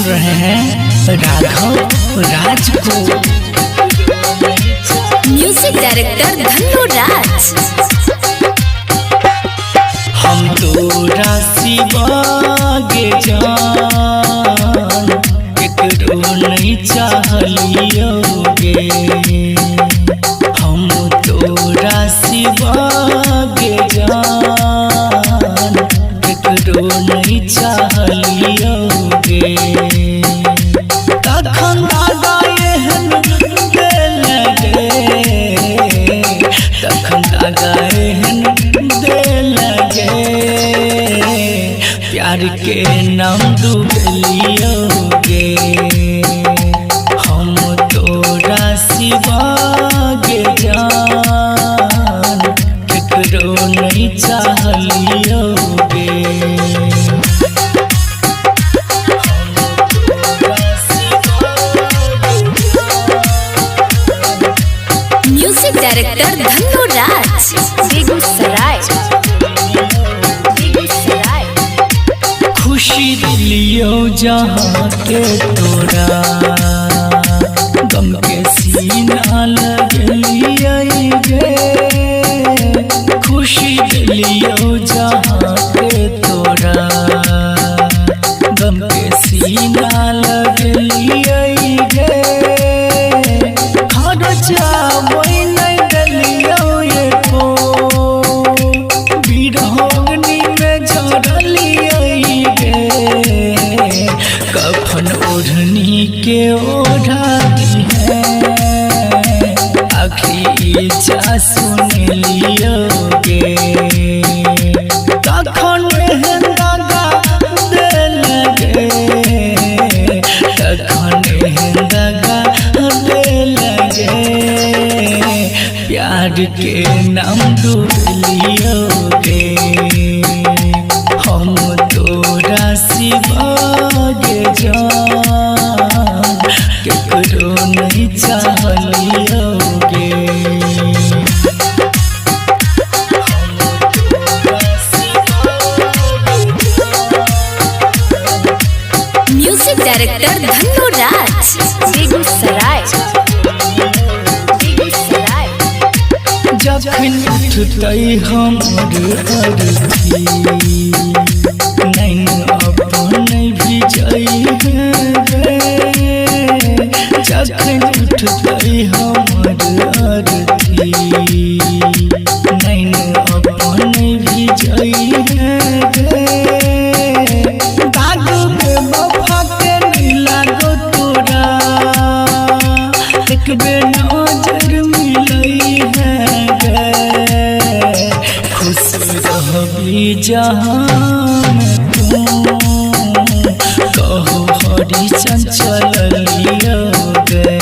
सुन रहे हैं राघव राज को। म्यूजिक डायरेक्टर धन्नो राज। हम तोरा सिवागे जान केकरो नहीं चाहलियोगे। हम तोरा सिवागे जान केकरो नहीं चाहलियोगे। तखन दादा एहन दिल गे, तखन दादा एहन दिल गे। प्यार के नाम डूबलियोगे। हम तोरा सिवागे जान केकरो नहीं चाहलियोगे। म्यूजिक डायरेक्टर धन्नो राज। बेगूसराय। खुशी दिलियो जहाँ के तोरा, गम के सीना लगलिए गे। खुशी दिलियो जहाँ के तोरा, गम के सीना लगलिए गे। खर्चा वही नहीं डलियो एको, बिरहोगनी में झड़लिए गे। कफन ओढ़नी के ओढ़ा दी है, आखिरी इच्छा सुन लियोगे। तखन एहन दागा दिल गे, तखन एहन दागा दिल गे। प्यार के नाम डूबलियोगे। हम तोरा सिवागे जान केकरो नहीं चाहलियोगे। म्यूजिक डायरेक्टर धन्नो राज। बेगूसराय। जखन उठतै हमर अरथी, नैन अपन भिजै गे। जखन उठतै हमर अरथी, नैन अपन भिजै गे। दाग में वफा के नहीं लागो तोरा, एक बेर नजर मिलै है गे। खुश रहबी जहाँ में तू, कहो हरि चंचल लियोगे।